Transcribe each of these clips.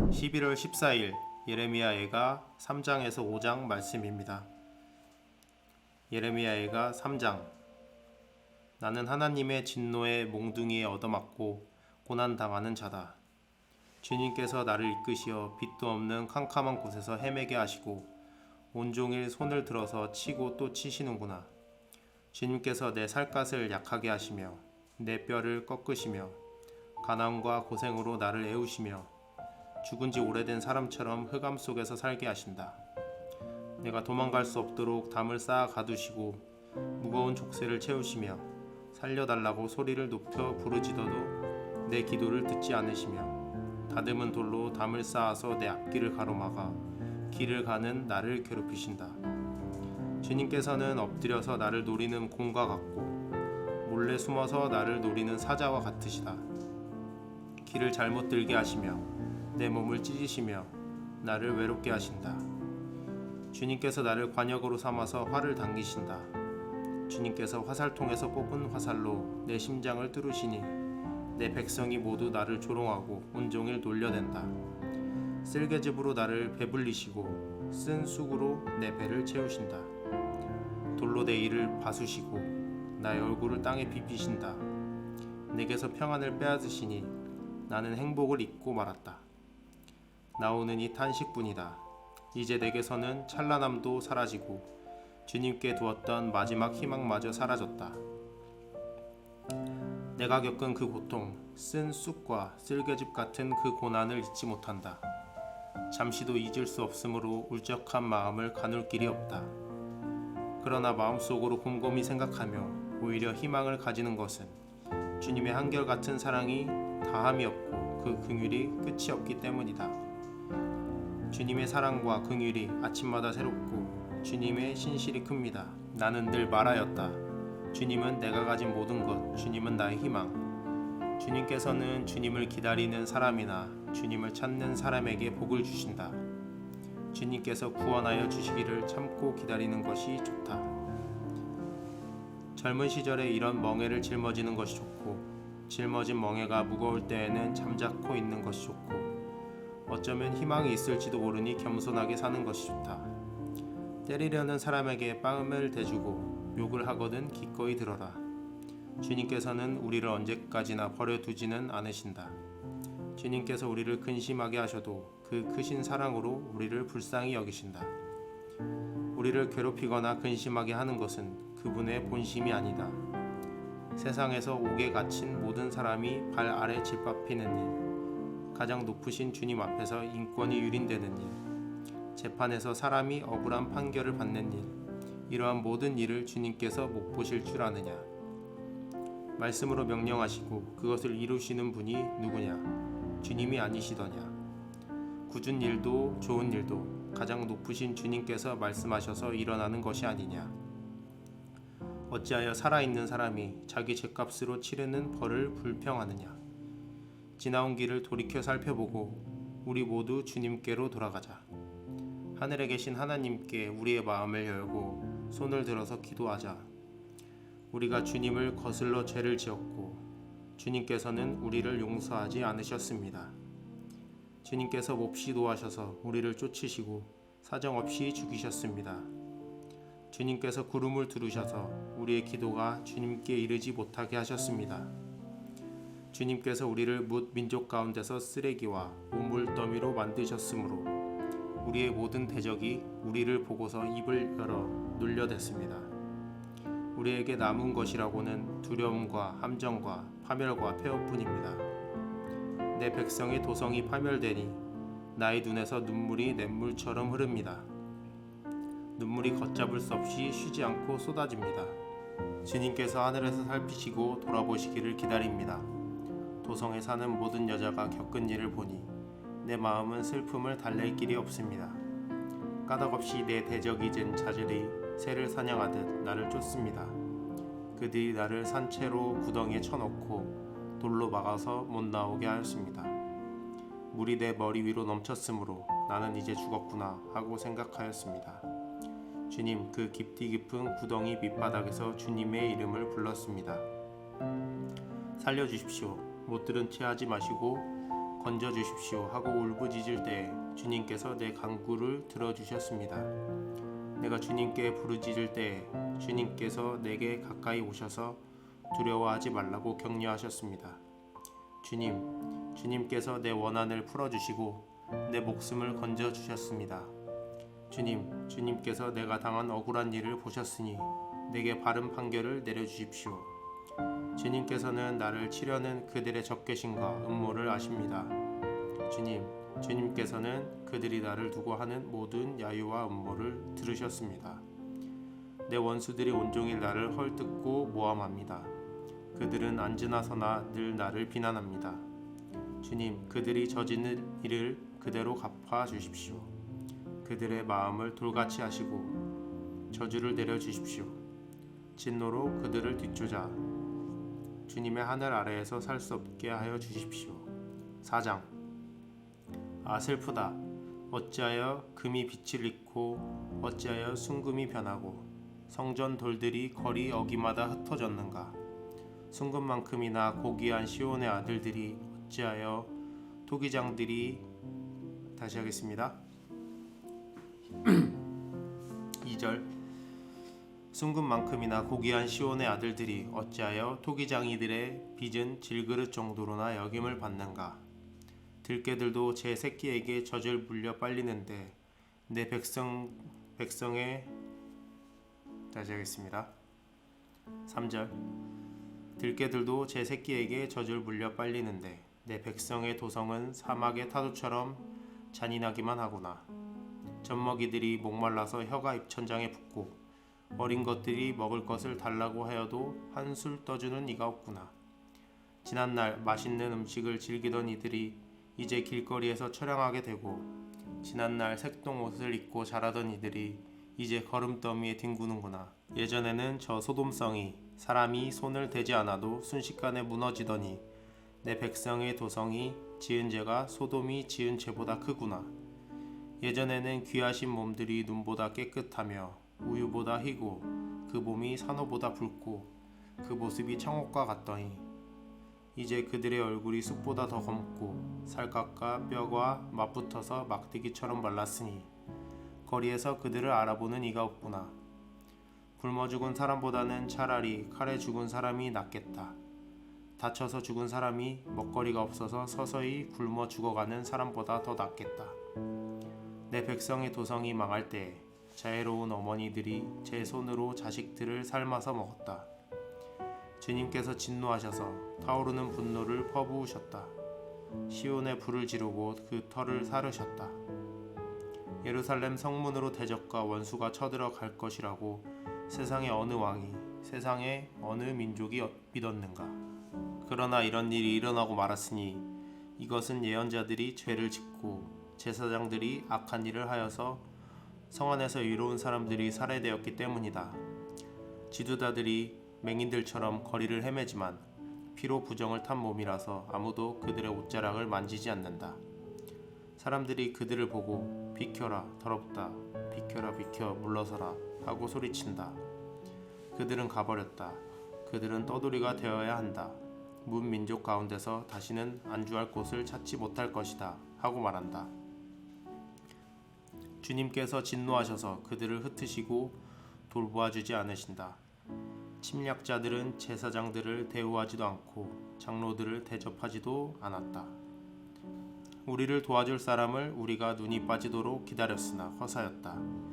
(11월 14일) 예레미야애가 3장에서 5장 말씀입니다. 예레미야애가 3장. 나는 하나님의 진노의 몽둥이에 얻어맞고 고난당하는 자다. 주님께서 나를 이끄시어 빛도 없는 캄캄한 곳에서 헤매게 하시고 온종일 손을 들어서 치고 또 치시는구나. 주님께서 내 살갗을 약하게 하시며 내 뼈를 꺾으시며 가난과 고생으로 나를 애우시며 죽은 지 오래된 사람처럼 흑암 속에서 살게 하신다. 내가 도망갈 수 없도록 담을 쌓아 가두시고 무거운 족쇄를 채우시며 살려달라고 소리를 높여 부르짖어도 내 기도를 듣지 않으시며 다듬은 돌로 담을 쌓아서 내 앞길을 가로막아 길을 가는 나를 괴롭히신다. 주님께서는 엎드려서 나를 노리는 곰과 같고 몰래 숨어서 나를 노리는 사자와 같으시다. 길을 잘못 들게 하시며 내 몸을 찢으시며 나를 외롭게 하신다. 주님께서 나를 관역으로 삼아서 활을 당기신다. 주님께서 화살통에서 뽑은 화살로 내 심장을 뚫으시니 내 백성이 모두 나를 조롱하고 온종일 놀려댄다. 쓸개즙으로 나를 배불리시고 쓴 쑥으로 내 배를 채우신다. 돌로 내 이를 바수시고 나의 얼굴을 땅에 비비신다. 내게서 평안을 빼앗으시니 나는 행복을 잊고 말았다. 나오는 이 탄식뿐이다. 이제 내게서는 찬란함도 사라지고 주님께 두었던 마지막 희망마저 사라졌다. 내가 겪은 그 고통, 쓴 쑥과 쓸개즙 같은 그 고난을 잊지 못한다. 잠시도 잊을 수 없으므로 울적한 마음을 가눌 길이 없다. 그러나 마음속으로 곰곰이 생각하며 오히려 희망을 가지는 것은 주님의 한결같은 사랑이 다함이 없고 그 긍휼이 끝이 없기 때문이다. 주님의 사랑과 긍휼이 아침마다 새롭고 주님의 신실이 큽니다. 나는 늘 말하였다. 주님은 내가 가진 모든 것, 주님은 나의 희망. 주님께서는 주님을 기다리는 사람이나 주님을 찾는 사람에게 복을 주신다. 주님께서 구원하여 주시기를 참고 기다리는 것이 좋다. 젊은 시절에 이런 멍에를 짊어지는 것이 좋고 짊어진 멍에가 무거울 때에는 잠자코 있는 것이 좋고 어쩌면 희망이 있을지도 모르니 겸손하게 사는 것이 좋다. 때리려는 사람에게 뺨을 대주고 욕을 하거든 기꺼이 들어라. 주님께서는 우리를 언제까지나 버려두지는 않으신다. 주님께서 우리를 근심하게 하셔도 그 크신 사랑으로 우리를 불쌍히 여기신다. 우리를 괴롭히거나 근심하게 하는 것은 그분의 본심이 아니다. 세상에서 옥에 갇힌 모든 사람이 발 아래 짓밟히는 일, 가장 높으신 주님 앞에서 인권이 유린되는 일, 재판에서 사람이 억울한 판결을 받는 일, 이러한 모든 일을 주님께서 못 보실 줄 아느냐? 말씀으로 명령하시고 그것을 이루시는 분이 누구냐? 주님이 아니시더냐? 굳은 일도 좋은 일도 가장 높으신 주님께서 말씀하셔서 일어나는 것이 아니냐? 어찌하여 살아있는 사람이 자기 죗값으로 치르는 벌을 불평하느냐? 지나온 길을 돌이켜 살펴보고 우리 모두 주님께로 돌아가자. 하늘에 계신 하나님께 우리의 마음을 열고 손을 들어서 기도하자. 우리가 주님을 거슬러 죄를 지었고 주님께서는 우리를 용서하지 않으셨습니다. 주님께서 몹시 노하셔서 우리를 쫓으시고 사정없이 죽이셨습니다. 주님께서 구름을 두르셔서 우리의 기도가 주님께 이르지 못하게 하셨습니다. 주님께서 우리를 뭇 민족 가운데서 쓰레기와 우물더미로 만드셨으므로 우리의 모든 대적이 우리를 보고서 입을 열어 놀려댔습니다. 우리에게 남은 것이라고는 두려움과 함정과 파멸과 폐허뿐입니다. 내 백성의 도성이 파멸되니 나의 눈에서 눈물이 냇물처럼 흐릅니다. 눈물이 걷잡을 수 없이 쉬지 않고 쏟아집니다. 주님께서 하늘에서 살피시고 돌아보시기를 기다립니다. 도성에 사는 모든 여자가 겪은 일을 보니 내 마음은 슬픔을 달랠 길이 없습니다. 까닭없이 내 대적이 된 자들이 새를 사냥하듯 나를 쫓습니다. 그들이 나를 산채로 구덩이에 쳐넣고 돌로 막아서 못 나오게 하였습니다. 물이 내 머리 위로 넘쳤으므로 나는 이제 죽었구나 하고 생각하였습니다. 주님, 그 깊디 깊은 구덩이 밑바닥에서 주님의 이름을 불렀습니다. 살려주십시오. 못 들은 채 하지 마시고 건져주십시오 하고 울부짖을 때에 주님께서 내 간구를 들어주셨습니다. 내가 주님께 부르짖을 때에 주님께서 내게 가까이 오셔서 두려워하지 말라고 격려하셨습니다. 주님께서 내 원한을 풀어주시고 내 목숨을 건져주셨습니다. 주님께서 내가 당한 억울한 일을 보셨으니 내게 바른 판결을 내려주십시오. 주님께서는 나를 치려는 그들의 적개심과 음모를 아십니다. 주님께서는 그들이 나를 두고 하는 모든 야유와 음모를 들으셨습니다. 내 원수들이 온종일 나를 헐뜯고 모함합니다. 그들은 앉으나 서나 늘 나를 비난합니다. 주님, 그들이 저지른 일을 그대로 갚아 주십시오. 그들의 마음을 돌같이 하시고 저주를 내려 주십시오. 진노로 그들을 뒤쫓아 주님의 하늘 아래에서 살 수 없게 하여 주십시오. 4장. 아, 슬프다. 어찌하여 금이 빛을 잃고 어찌하여 순금이 변하고 성전 돌들이 거리 어기마다 흩어졌는가. 순금만큼이나 고귀한 시온의 아들들이 어찌하여 토기장들이 다시 하겠습니다. 2절. 순금만큼이나 고귀한 시온의 아들들이 어찌하여 토기장이들의 빚은 질그릇 정도로나 여김을 받는가. 들깨들도 제 새끼에게 젖을 물려 빨리는데 내 백성의 다시 하겠습니다. 3절. 들깨들도 제 새끼에게 젖을 물려 빨리는데 내 백성의 도성은 사막의 타도처럼 잔인하기만 하구나. 젖먹이들이 목말라서 혀가 입천장에 붙고 어린 것들이 먹을 것을 달라고 하여도 한술 떠주는 이가 없구나. 지난날 맛있는 음식을 즐기던 이들이 이제 길거리에서 처량하게 되고 지난날 색동 옷을 입고 자라던 이들이 이제 거름더미에 뒹구는구나. 예전에는 저 소돔성이 사람이 손을 대지 않아도 순식간에 무너지더니 내 백성의 도성이 지은 죄가 소돔이 지은 죄보다 크구나. 예전에는 귀하신 몸들이 눈보다 깨끗하며 우유보다 희고 그 몸이 산호보다 붉고 그 모습이 청옥과 같더니 이제 그들의 얼굴이 숯보다 더 검고 살갗과 뼈가 맞붙어서 막대기처럼 말랐으니 거리에서 그들을 알아보는 이가 없구나. 굶어 죽은 사람보다는 차라리 칼에 죽은 사람이 낫겠다. 다쳐서 죽은 사람이 먹거리가 없어서 서서히 굶어 죽어가는 사람보다 더 낫겠다. 내 백성의 도성이 망할 때에 자애로운 어머니들이 제 손으로 자식들을 삶아서 먹었다. 주님께서 진노하셔서 타오르는 분노를 퍼부으셨다. 시온에 불을 지르고 그 터를 사르셨다. 예루살렘 성문으로 대적과 원수가 쳐들어갈 것이라고 세상의 어느 왕이 세상의 어느 민족이 믿었는가. 그러나 이런 일이 일어나고 말았으니 이것은 예언자들이 죄를 짓고 제사장들이 악한 일을 하여서 성 안에서 의로운 사람들이 살해되었기 때문이다. 지도자들이 맹인들처럼 거리를 헤매지만 피로 부정을 탄 몸이라서 아무도 그들의 옷자락을 만지지 않는다. 사람들이 그들을 보고 비켜라 더럽다 비켜라 비켜 물러서라 하고 소리친다. 그들은 가버렸다. 그들은 떠돌이가 되어야 한다. 문 민족 가운데서 다시는 안주할 곳을 찾지 못할 것이다 하고 말한다. 주님께서 진노하셔서 그들을 흩으시고 돌보아주지 않으신다. 침략자들은 제사장들을 대우하지도 않고 장로들을 대접하지도 않았다. 우리를 도와줄 사람을 우리가 눈이 빠지도록 기다렸으나 허사였다.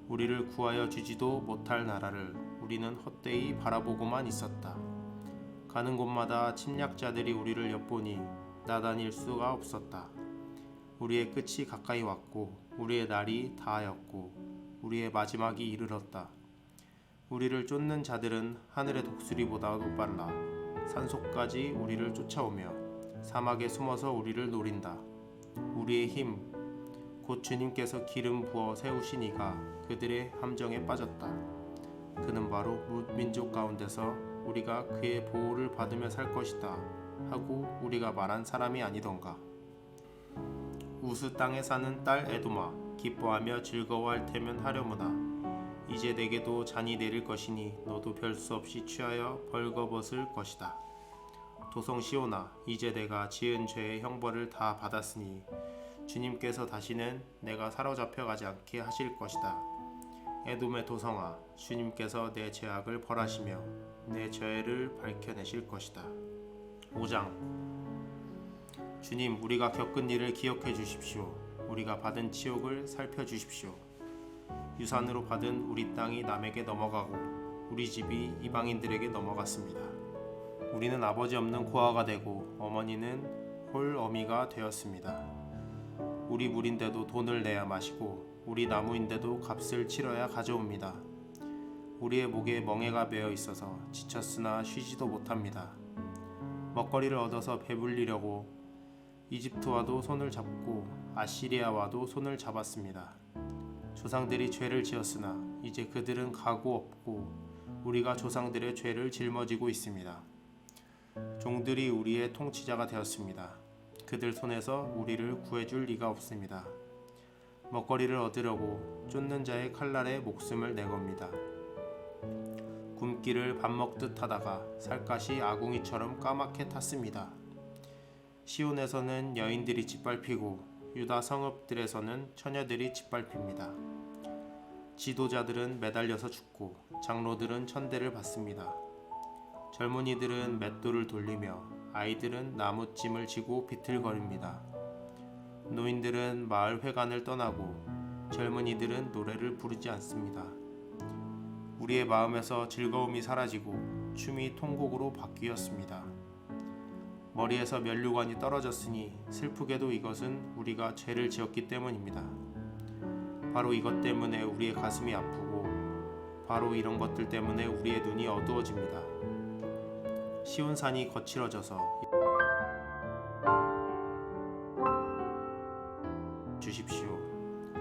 우리를 구하여 주지도 못할 나라를 우리는 헛되이 바라보고만 있었다. 가는 곳마다 침략자들이 우리를 엿보니 나다닐 수가 없었다. 우리의 끝이 가까이 왔고 우리의 날이 다하였고 우리의 마지막이 이르렀다. 우리를 쫓는 자들은 하늘의 독수리보다도 빨라 산속까지 우리를 쫓아오며 사막에 숨어서 우리를 노린다. 우리의 힘 곧 주님께서 기름 부어 세우신 이가 그들의 함정에 빠졌다. 그는 바로 민족 가운데서 우리가 그의 보호를 받으며 살 것이다 하고 우리가 말한 사람이 아니던가. 우스 땅에 사는 딸 에도마, 기뻐하며 즐거워할 테면 하려무나. 이제 내게도 잔이 내릴 것이니 너도 별 수 없이 취하여 벌거벗을 것이다. 도성 시온아, 이제 내가 지은 죄의 형벌을 다 받았으니 주님께서 다시는 내가 사로잡혀 가지 않게 하실 것이다. 에돔의 도성아, 주님께서 내 죄악을 벌하시며 내 죄를 밝혀내실 것이다. 5장. 주님, 우리가 겪은 일을 기억해 주십시오. 우리가 받은 치욕을 살펴주십시오. 유산으로 받은 우리 땅이 남에게 넘어가고 우리 집이 이방인들에게 넘어갔습니다. 우리는 아버지 없는 고아가 되고 어머니는 홀어미가 되었습니다. 우리 물인데도 돈을 내야 마시고 우리 나무인데도 값을 치러야 가져옵니다. 우리의 목에 멍에가 매어 있어서 지쳤으나 쉬지도 못합니다. 먹거리를 얻어서 배불리려고 이집트와도 손을 잡고 아시리아와도 손을 잡았습니다. 조상들이 죄를 지었으나 이제 그들은 가고 없고 우리가 조상들의 죄를 짊어지고 있습니다. 종들이 우리의 통치자가 되었습니다. 그들 손에서 우리를 구해줄 리가 없습니다. 먹거리를 얻으려고 쫓는 자의 칼날에 목숨을 내겁니다. 굶기를 밥 먹듯 하다가 살갗이 아궁이처럼 까맣게 탔습니다. 시온에서는 여인들이 짓밟히고 유다 성읍들에서는 처녀들이 짓밟힙니다. 지도자들은 매달려서 죽고 장로들은 천대를 받습니다. 젊은이들은 맷돌을 돌리며 아이들은 나무찜을 지고 비틀거립니다. 노인들은 마을 회관을 떠나고 젊은이들은 노래를 부르지 않습니다. 우리의 마음에서 즐거움이 사라지고 춤이 통곡으로 바뀌었습니다. 머리에서 면류관이 떨어졌으니 슬프게도 이것은 우리가 죄를 지었기 때문입니다. 바로 이것 때문에 우리의 가슴이 아프고 바로 이런 것들 때문에 우리의 눈이 어두워집니다. 시온산이 거칠어져서 주십시오.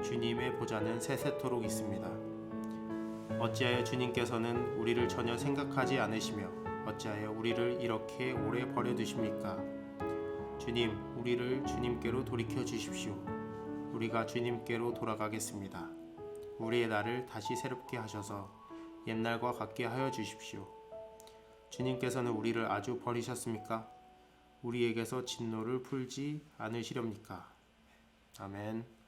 주님의 보좌는 세세토록 있습니다. 어찌하여 주님께서는 우리를 전혀 생각하지 않으시며 어찌하여 우리를 이렇게 오래 버려두십니까? 주님, 우리를 주님께로 돌이켜 주십시오. 우리가 주님께로 돌아가겠습니다. 우리의 날을 다시 새롭게 하셔서 옛날과 같게 하여 주십시오. 주님께서는 우리를 아주 버리셨습니까? 우리에게서 진노를 풀지 않으시렵니까? 아멘.